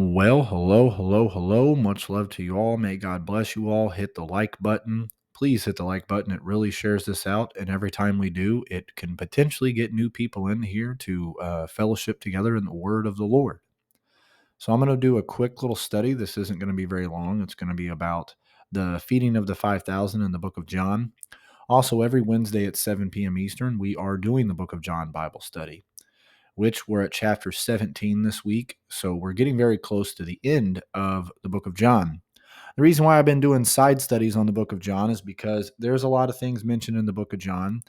Well, hello, hello, hello. Much love to you all. May God bless you all. Hit the like button. Please hit the like button. It really shares this out. And every time we do, it can potentially get new people in here to fellowship together in the word of the Lord. So I'm going to do a quick little study. This isn't going to be very long. It's going to be about the feeding of the 5,000 in the book of John. Also, every Wednesday at 7 p.m. Eastern, we are doing the book of John Bible study, which we're at chapter 17 this week. So we're getting very close to the end of the book of John. The reason why I've been doing side studies on the book of John is because there's a lot of things mentioned in the book of John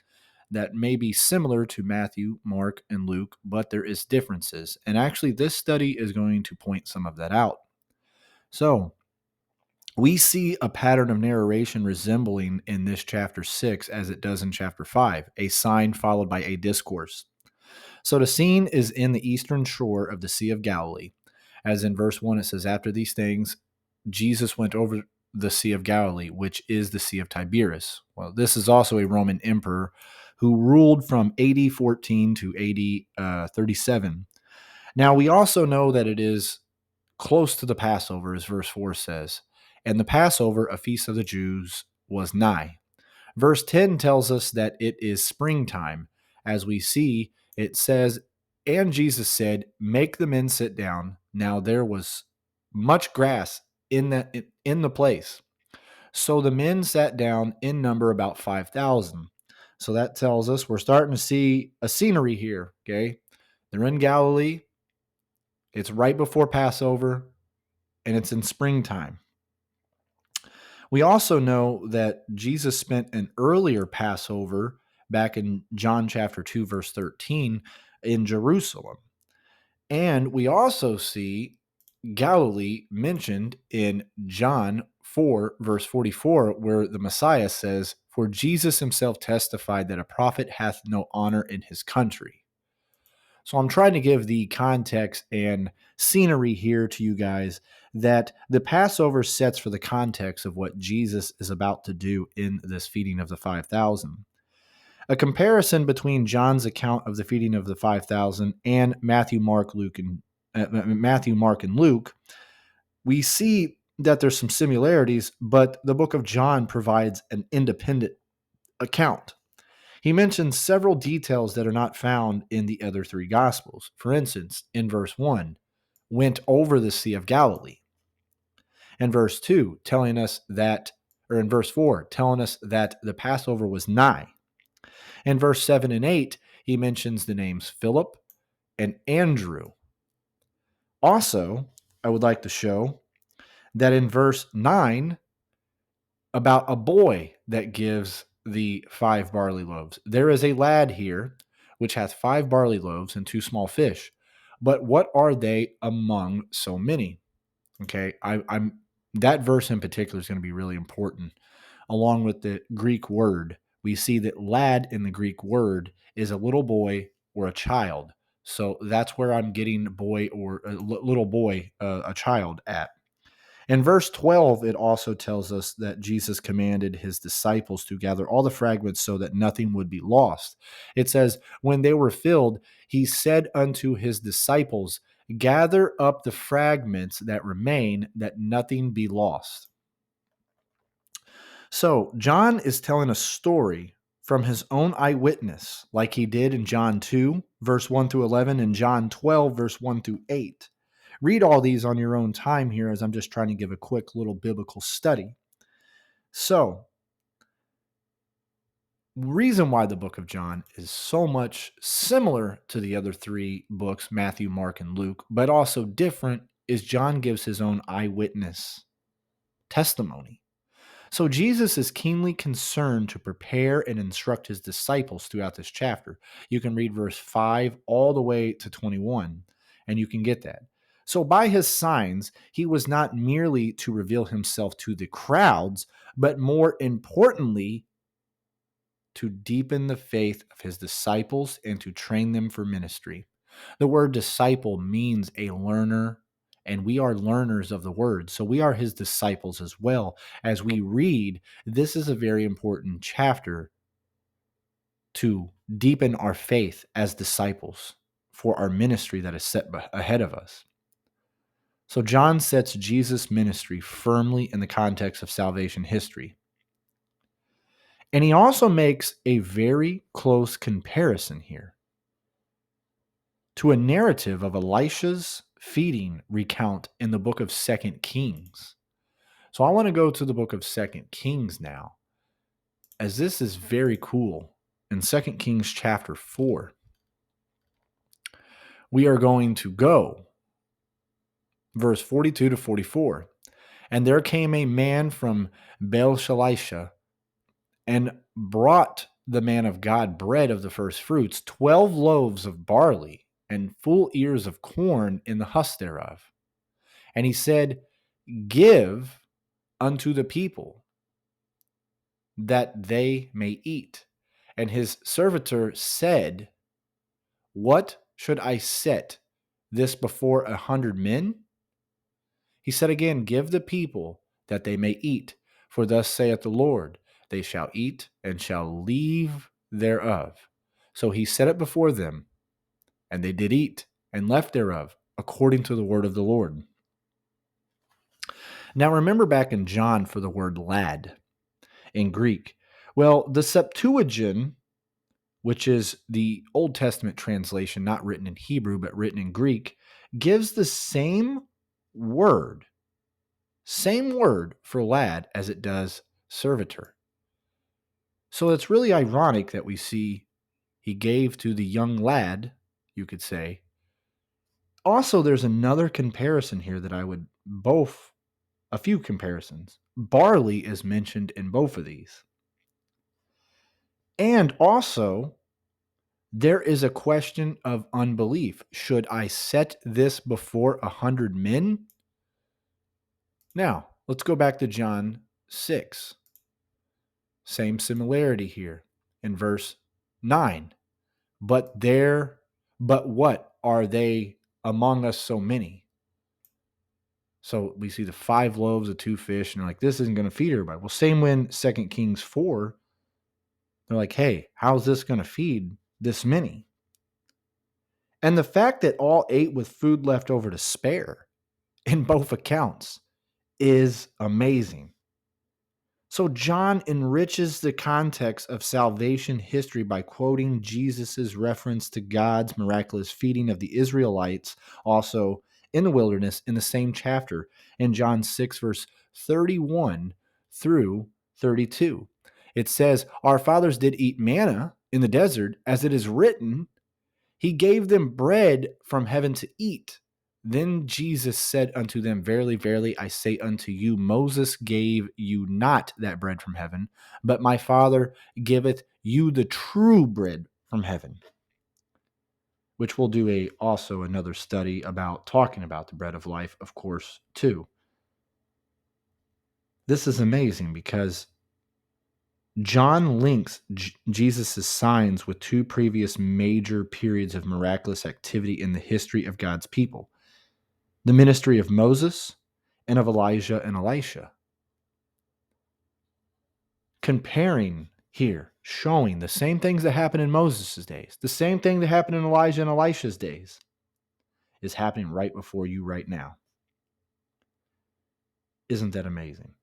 that may be similar to Matthew, Mark, and Luke, but there is differences. And actually, this study is going to point some of that out. So we see a pattern of narration resembling in this chapter 6 as it does in chapter 5, a sign followed by a discourse. So the scene is in the eastern shore of the Sea of Galilee. As in verse 1, it says, After these things, Jesus went over the Sea of Galilee, which is the Sea of Tiberias. Well, this is also a Roman emperor who ruled from AD 14 to AD 37. Now, we also know that it is close to the Passover, as verse 4 says. And the Passover, a feast of the Jews, was nigh. Verse 10 tells us that it is springtime. As we see, it says, And Jesus said, Make the men sit down. Now there was much grass in the place. So the men sat down, in number about 5,000. So that tells us we're starting to see a scenery here, okay? They're in Galilee. It's right before Passover, and it's in springtime. We also know that Jesus spent an earlier Passover back in John chapter 2, verse 13 in Jerusalem. And we also see Galilee mentioned in John 4, verse 44, where the Messiah says, For Jesus himself testified that a prophet hath no honor in his country. So I'm trying to give the context and scenery here to you guys that the Passover sets for the context of what Jesus is about to do in this feeding of the 5,000. A comparison between John's account of the feeding of the 5,000 and Matthew, Mark, and Luke, we see that there's some similarities, but the book of John provides an independent account. He mentions several details that are not found in the other three Gospels. For instance, in verse 1, went over the Sea of Galilee. In verse 2, telling us that, or in verse 4, telling us that the Passover was nigh. In verse 7 and 8, he mentions the names Philip and Andrew. Also, I would like to show that in verse 9, about a boy that gives the 5 barley loaves. There is a lad here which hath 5 barley loaves and 2 small fish. But what are they among so many? Okay, I'm that verse in particular is going to be really important. Along with the Greek word, we see that lad in the Greek word is a little boy or a child. So that's where I'm getting boy or a little boy, a child at. In verse 12, it also tells us that Jesus commanded his disciples to gather all the fragments so that nothing would be lost. It says, When they were filled, he said unto his disciples, Gather up the fragments that remain, that nothing be lost. So, John is telling a story from his own eyewitness, like he did in John 2, verse 1 through 11, and John 12, verse 1 through 8. Read all these on your own time here as I'm just trying to give a quick little biblical study. So, reason why the book of John is so much similar to the other three books, Matthew, Mark, and Luke, but also different, is John gives his own eyewitness testimony. So Jesus is keenly concerned to prepare and instruct his disciples throughout this chapter. You can read verse 5 all the way to 21, and you can get that. So by his signs, he was not merely to reveal himself to the crowds, but more importantly, to deepen the faith of his disciples and to train them for ministry. The word disciple means a learner, and we are learners of the word. So we are his disciples as well. As we read, this is a very important chapter to deepen our faith as disciples for our ministry that is set ahead of us. So John sets Jesus' ministry firmly in the context of salvation history. And he also makes a very close comparison here to a narrative of Elisha's feeding recount in the book of 2 Kings. So I want to go to the book of 2 Kings now, as this is very cool. In 2 Kings chapter 4, we are going to go verse 42 to 44. And there came a man from Elisha and brought the man of God bread of the first fruits, 12 loaves of barley, and full ears of corn in the husk thereof. And he said, Give unto the people that they may eat. And his servitor said, What should I set this before 100 men? He said again, Give the people that they may eat. For thus saith the Lord, they shall eat and shall leave thereof. So he set it before them, and they did eat and left thereof, according to the word of the Lord. Now remember back in John for the word lad in Greek. Well, the Septuagint, which is the Old Testament translation, not written in Hebrew, but written in Greek, gives the same word for lad as it does servitor. So it's really ironic that we see he gave to the young lad, you could say. Also, there's another comparison here that a few comparisons. Barley is mentioned in both of these. And also, there is a question of unbelief. Should I set this before 100 men? Now, let's go back to John 6. Same similarity here in verse 9. But what are they among us so many? So we see the 5 loaves, the 2 fish, and they're like, this isn't going to feed everybody. Well, same when 2 Kings 4, they're like, hey, how's this going to feed this many? And the fact that all ate with food left over to spare in both accounts is amazing. So John enriches the context of salvation history by quoting Jesus' reference to God's miraculous feeding of the Israelites, also in the wilderness, in the same chapter, in John 6, verse 31 through 32. It says, Our fathers did eat manna in the desert, as it is written, He gave them bread from heaven to eat. Then Jesus said unto them, Verily, verily, I say unto you, Moses gave you not that bread from heaven, but my Father giveth you the true bread from heaven. Which we'll do also another study about talking about the bread of life, of course, too. This is amazing because John links Jesus' signs with 2 previous major periods of miraculous activity in the history of God's people. The ministry of Moses and of Elijah and Elisha. Comparing here, showing the same things that happened in Moses' days, the same thing that happened in Elijah and Elisha's days is happening right before you right now. Isn't that amazing?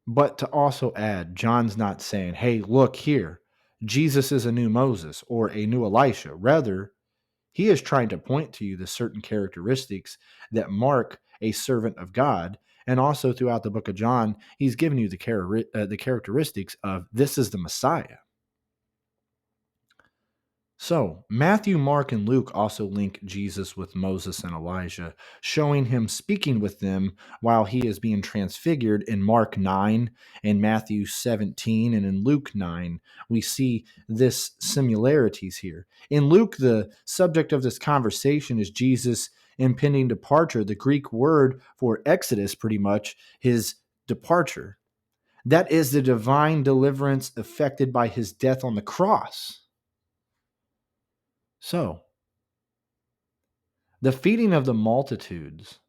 But to also add, John's not saying, hey, look here, Jesus is a new Moses or a new Elisha. Rather, he is trying to point to you the certain characteristics that mark a servant of God. And also throughout the book of John, he's given you the characteristics of this is the Messiah. So, Matthew, Mark, and Luke also link Jesus with Moses and Elijah, showing him speaking with them while he is being transfigured in Mark 9, in Matthew 17, and in Luke 9. We see this similarities here. In Luke, the subject of this conversation is Jesus' impending departure, the Greek word for Exodus, pretty much, his departure. That is the divine deliverance effected by his death on the cross. So, the feeding of the multitudes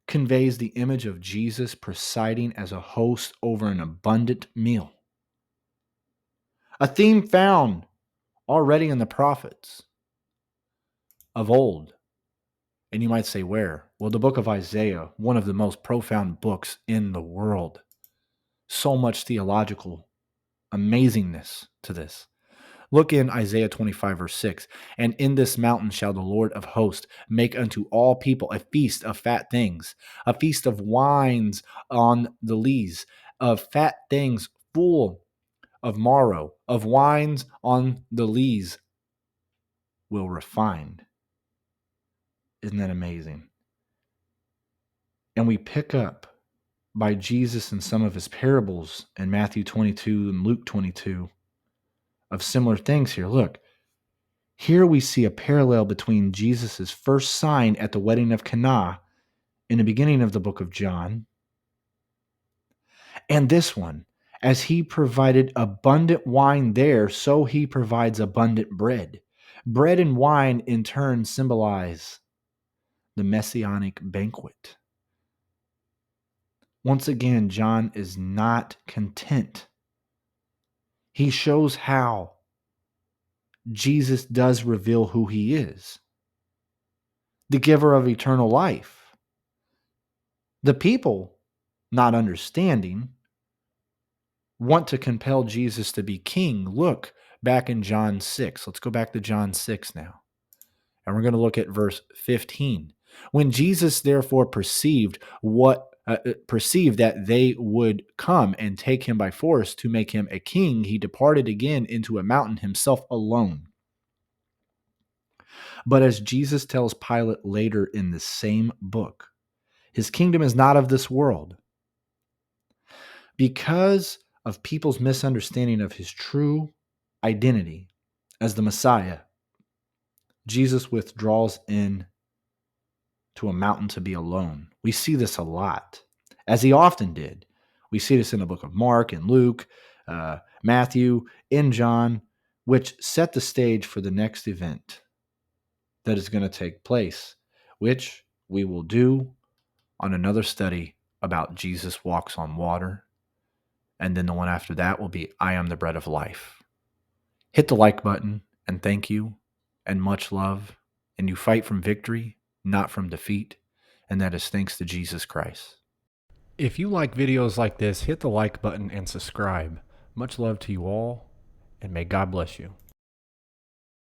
conveys the image of Jesus presiding as a host over an abundant meal. A theme found already in the prophets of old And you might say, where? Well, the book of Isaiah, one of the most profound books in the world. So much theological amazingness to this. Look in Isaiah 25, verse 6. And in this mountain shall the Lord of hosts make unto all people a feast of fat things, a feast of wines on the lees, of fat things full of marrow, of wines on the lees will refine. Isn't that amazing? And we pick up by Jesus in some of his parables in Matthew 22 and Luke 22 of similar things here. Look, here we see a parallel between Jesus' first sign at the wedding of Cana in the beginning of the book of John and this one. As he provided abundant wine there, so he provides abundant bread. Bread and wine in turn symbolize the Messianic banquet. Once again, John is not content. He shows how Jesus does reveal who he is, the giver of eternal life. The people, not understanding, want to compel Jesus to be king. Look back in John 6. Let's go back to John 6 now. And we're going to look at verse 15. When Jesus therefore perceived that they would come and take him by force to make him a king, he departed again into a mountain himself alone. But as Jesus tells Pilate later in the same book, his kingdom is not of this world. Because of people's misunderstanding of his true identity as the Messiah, Jesus withdraws in to a mountain to be alone. We see this a lot, as he often did. We see this in the book of Mark and Luke, Matthew, and John, which set the stage for the next event that is going to take place, which we will do on another study about Jesus walks on water. And then the one after that will be I am the bread of life. Hit the like button, and thank you, and much love. And you fight from victory, not from defeat. And that is thanks to Jesus Christ. If you like videos like this, hit the like button and subscribe. Much love to you all, and may God bless you.